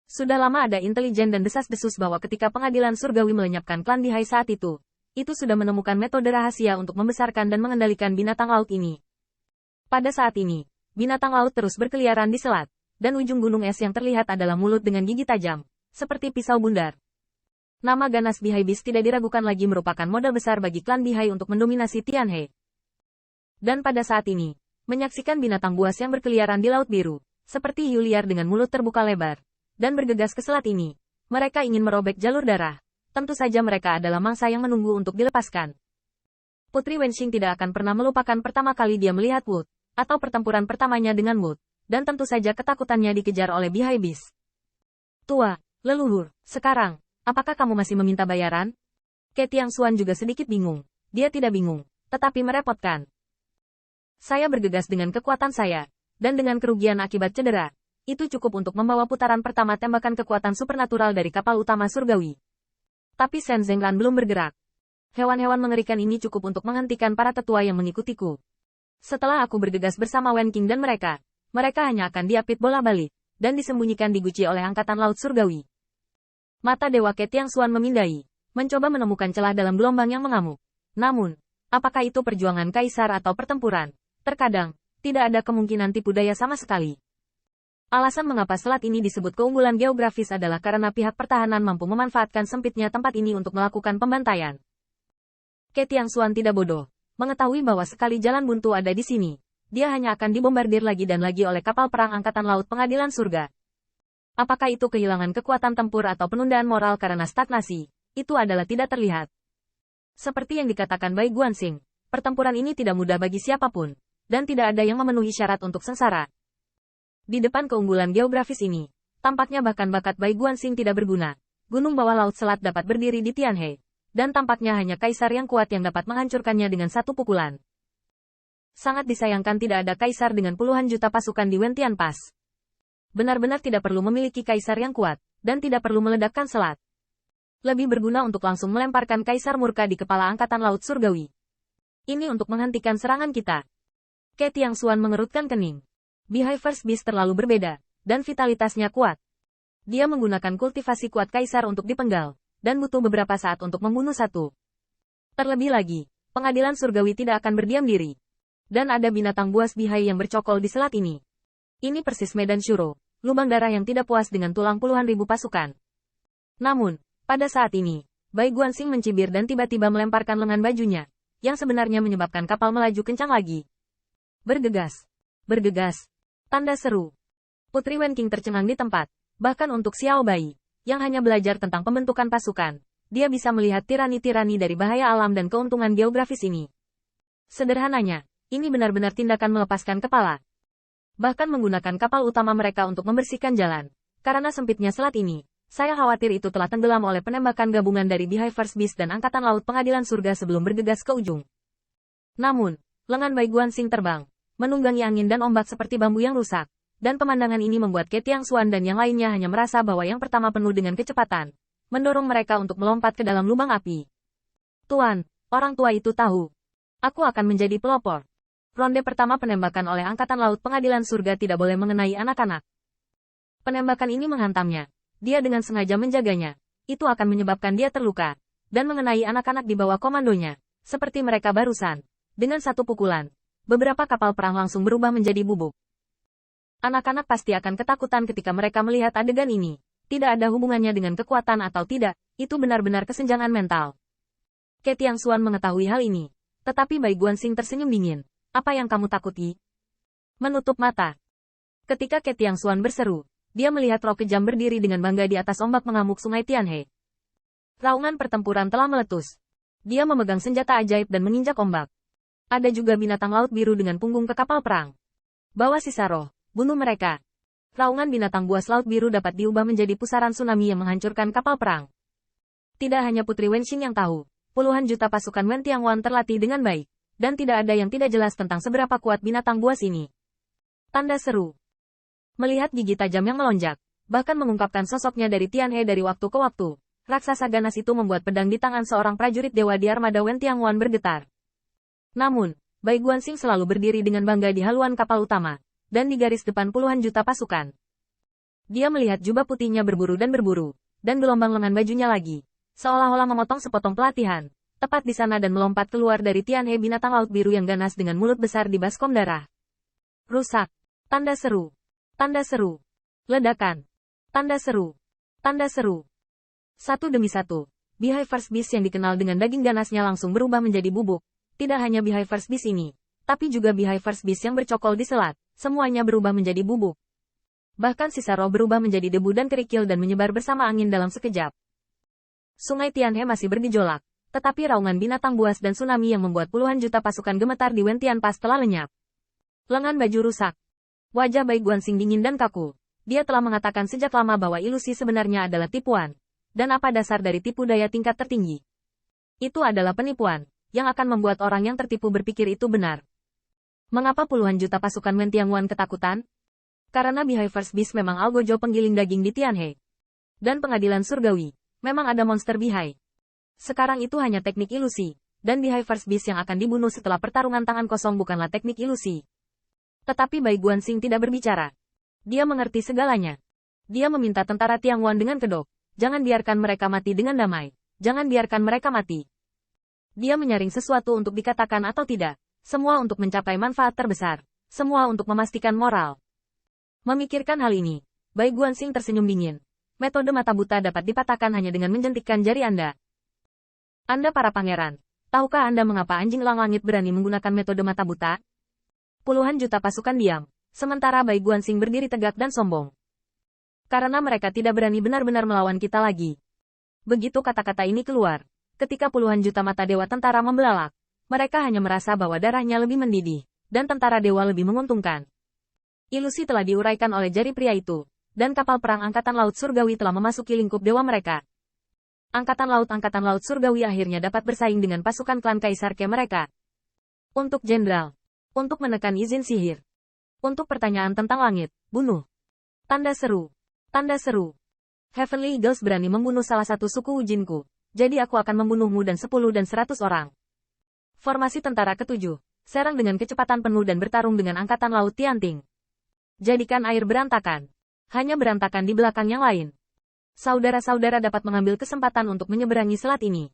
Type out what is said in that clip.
Sudah lama ada intelijen dan desas-desus bahwa ketika pengadilan surgawi melenyapkan klan Dihai saat itu sudah menemukan metode rahasia untuk membesarkan dan mengendalikan binatang laut ini. Pada saat ini, binatang laut terus berkeliaran di selat, dan ujung gunung es yang terlihat adalah mulut dengan gigi tajam, seperti pisau bundar. Nama ganas Bihai Beast tidak diragukan lagi merupakan modal besar bagi klan Bihai untuk mendominasi Tianhe. Dan pada saat ini, menyaksikan binatang buas yang berkeliaran di Laut Biru, seperti hiu liar dengan mulut terbuka lebar, dan bergegas ke selat ini, mereka ingin merobek jalur darah. Tentu saja mereka adalah mangsa yang menunggu untuk dilepaskan. Putri Wenxing tidak akan pernah melupakan pertama kali dia melihat Wood, atau pertempuran pertamanya dengan Wood, dan tentu saja ketakutannya dikejar oleh Bihai Beast. Tua, leluhur, sekarang, apakah kamu masih meminta bayaran? Ke Tiangxuan juga sedikit bingung. Dia tidak bingung, tetapi merepotkan. Saya bergegas dengan kekuatan saya, dan dengan kerugian akibat cedera. Itu cukup untuk membawa putaran pertama tembakan kekuatan supernatural dari kapal utama surgawi. Tapi Shen Zengran belum bergerak. Hewan-hewan mengerikan ini cukup untuk menghentikan para tetua yang mengikutiku. Setelah aku bergegas bersama Wen Qing dan mereka hanya akan diapit bola balik, dan disembunyikan di guci oleh Angkatan Laut Surgawi. Mata Dewa Ke Tiangxuan memindai, mencoba menemukan celah dalam gelombang yang mengamuk. Namun, apakah itu perjuangan kaisar atau pertempuran? Terkadang, tidak ada kemungkinan tipu daya sama sekali. Alasan mengapa selat ini disebut keunggulan geografis adalah karena pihak pertahanan mampu memanfaatkan sempitnya tempat ini untuk melakukan pembantaian. Ke Tiangxuan tidak bodoh, mengetahui bahwa sekali jalan buntu ada di sini, dia hanya akan dibombardir lagi dan lagi oleh kapal perang Angkatan Laut Pengadilan Surga. Apakah itu kehilangan kekuatan tempur atau penundaan moral karena stagnasi? Itu adalah tidak terlihat. Seperti yang dikatakan Bai Guanxing, pertempuran ini tidak mudah bagi siapapun, dan tidak ada yang memenuhi syarat untuk sengsara. Di depan keunggulan geografis ini, tampaknya bahkan bakat Bai Guanxing tidak berguna. Gunung bawah laut selat dapat berdiri di Tianhe, dan tampaknya hanya kaisar yang kuat yang dapat menghancurkannya dengan satu pukulan. Sangat disayangkan tidak ada kaisar dengan puluhan juta pasukan di Wentian Pass. Benar-benar tidak perlu memiliki kaisar yang kuat, dan tidak perlu meledakkan selat. Lebih berguna untuk langsung melemparkan kaisar murka di kepala Angkatan Laut Surgawi. Ini untuk menghentikan serangan kita. Ke Tiangxuan mengerutkan kening. Bihai First Beast terlalu berbeda, dan vitalitasnya kuat. Dia menggunakan kultivasi kuat kaisar untuk dipenggal, dan butuh beberapa saat untuk membunuh satu. Terlebih lagi, pengadilan surgawi tidak akan berdiam diri. Dan ada binatang buas Bihai yang bercokol di selat ini. Ini persis medan Shuro, lubang darah yang tidak puas dengan tulang puluhan ribu pasukan. Namun, pada saat ini, Bai Guanxing mencibir dan tiba-tiba melemparkan lengan bajunya, yang sebenarnya menyebabkan kapal melaju kencang lagi. Bergegas. Bergegas. Tanda seru. Putri Wen Qing tercengang di tempat, bahkan untuk Xiao Bai, yang hanya belajar tentang pembentukan pasukan, dia bisa melihat tirani-tirani dari bahaya alam dan keuntungan geografis ini. Sederhananya, ini benar-benar tindakan melepaskan kepala. Bahkan menggunakan kapal utama mereka untuk membersihkan jalan. Karena sempitnya selat ini, saya khawatir itu telah tenggelam oleh penembakan gabungan dari Bihai First Beast dan Angkatan Laut Pengadilan Surga sebelum bergegas ke ujung. Namun, lengan Bai Guanxing terbang, menunggangi angin dan ombak seperti bambu yang rusak, dan pemandangan ini membuat Ke Tiangxuan dan yang lainnya hanya merasa bahwa yang pertama penuh dengan kecepatan, mendorong mereka untuk melompat ke dalam lubang api. Tuan, orang tua itu tahu. Aku akan menjadi pelopor. Ronde pertama penembakan oleh Angkatan Laut Pengadilan Surga tidak boleh mengenai anak-anak. Penembakan ini menghantamnya. Dia dengan sengaja menjaganya. Itu akan menyebabkan dia terluka, dan mengenai anak-anak di bawah komandonya, seperti mereka barusan. Dengan satu pukulan, beberapa kapal perang langsung berubah menjadi bubuk. Anak-anak pasti akan ketakutan ketika mereka melihat adegan ini. Tidak ada hubungannya dengan kekuatan atau tidak, itu benar-benar kesenjangan mental. Ke Tiangxuan mengetahui hal ini, tetapi Bai Guanxing tersenyum dingin. Apa yang kamu takuti? Menutup mata. Ketika Ke Tiangxuan berseru, dia melihat roh kejam berdiri dengan bangga di atas ombak mengamuk sungai Tianhe. Raungan pertempuran telah meletus. Dia memegang senjata ajaib dan menginjak ombak. Ada juga binatang laut biru dengan punggung ke kapal perang. Bawa sisa roh, bunuh mereka. Raungan binatang buas laut biru dapat diubah menjadi pusaran tsunami yang menghancurkan kapal perang. Tidak hanya Putri Wenxing yang tahu, puluhan juta pasukan Wen Tiangwan terlatih dengan baik. Dan tidak ada yang tidak jelas tentang seberapa kuat binatang buas ini. Tanda seru. Melihat gigi tajam yang melonjak, bahkan mengungkapkan sosoknya dari Tianhe dari waktu ke waktu, raksasa ganas itu membuat pedang di tangan seorang prajurit dewa di armada Wen Tiangwan bergetar. Namun, Bai Guanxing selalu berdiri dengan bangga di haluan kapal utama, dan di garis depan puluhan juta pasukan. Dia melihat jubah putihnya berburu, dan gelombang lengan bajunya lagi. Seolah-olah memotong sepotong pelatihan. Tepat di sana dan melompat keluar dari Tianhe binatang laut biru yang ganas dengan mulut besar di baskom darah. Rusak. Tanda seru. Tanda seru. Ledakan. Tanda seru. Tanda seru. Satu demi satu. Behaviors Beast yang dikenal dengan daging ganasnya langsung berubah menjadi bubuk. Tidak hanya Behaviors Beast ini, tapi juga Behaviors Beast yang bercokol di selat, semuanya berubah menjadi bubuk. Bahkan sisa roh berubah menjadi debu dan kerikil dan menyebar bersama angin dalam sekejap. Sungai Tianhe masih bergejolak, tetapi raungan binatang buas dan tsunami yang membuat puluhan juta pasukan gemetar di Wentianpas telah lenyap. Lengan baju rusak. Wajah Bai Guanxing dingin dan kaku. Dia telah mengatakan sejak lama bahwa ilusi sebenarnya adalah tipuan. Dan apa dasar dari tipu daya tingkat tertinggi? Itu adalah penipuan, yang akan membuat orang yang tertipu berpikir itu benar. Mengapa puluhan juta pasukan Wen Tianguan ketakutan? Karena Behaviors Beast memang algojo penggiling daging di Tianhe. Dan pengadilan surgawi, memang ada monster bihai. Sekarang itu hanya teknik ilusi, dan Behaviors Beast yang akan dibunuh setelah pertarungan tangan kosong bukanlah teknik ilusi. Tetapi Bai Guanxing tidak berbicara. Dia mengerti segalanya. Dia meminta tentara Tianguan dengan kedok. Jangan biarkan mereka mati dengan damai. Jangan biarkan mereka mati. Dia menyaring sesuatu untuk dikatakan atau tidak. Semua untuk mencapai manfaat terbesar. Semua untuk memastikan moral. Memikirkan hal ini, Bai Guanxing tersenyum dingin. Metode mata buta dapat dipatahkan hanya dengan menjentikkan jari Anda. Anda para pangeran, tahukah Anda mengapa anjing elang langit berani menggunakan metode mata buta? Puluhan juta pasukan diam, sementara Bai Guanxing berdiri tegak dan sombong. Karena mereka tidak berani benar-benar melawan kita lagi. Begitu kata-kata ini keluar, ketika puluhan juta mata dewa tentara membelalak, mereka hanya merasa bahwa darahnya lebih mendidih, dan tentara dewa lebih menguntungkan. Ilusi telah diuraikan oleh jari pria itu, dan kapal perang Angkatan Laut Surgawi telah memasuki lingkup dewa mereka. Angkatan Laut Surgawi akhirnya dapat bersaing dengan pasukan klan Kaisar Ke mereka. Untuk jenderal. Untuk menekan izin sihir. Untuk pertanyaan tentang langit, bunuh. Tanda seru. Tanda seru. Heavenly Eagles berani membunuh salah satu suku Ujinku. Jadi aku akan membunuhmu dan 10 dan 100 orang. Formasi tentara ketujuh. Serang dengan kecepatan penuh dan bertarung dengan Angkatan Laut Tianting. Jadikan air berantakan. Hanya berantakan di belakang yang lain. Saudara-saudara dapat mengambil kesempatan untuk menyeberangi selat ini.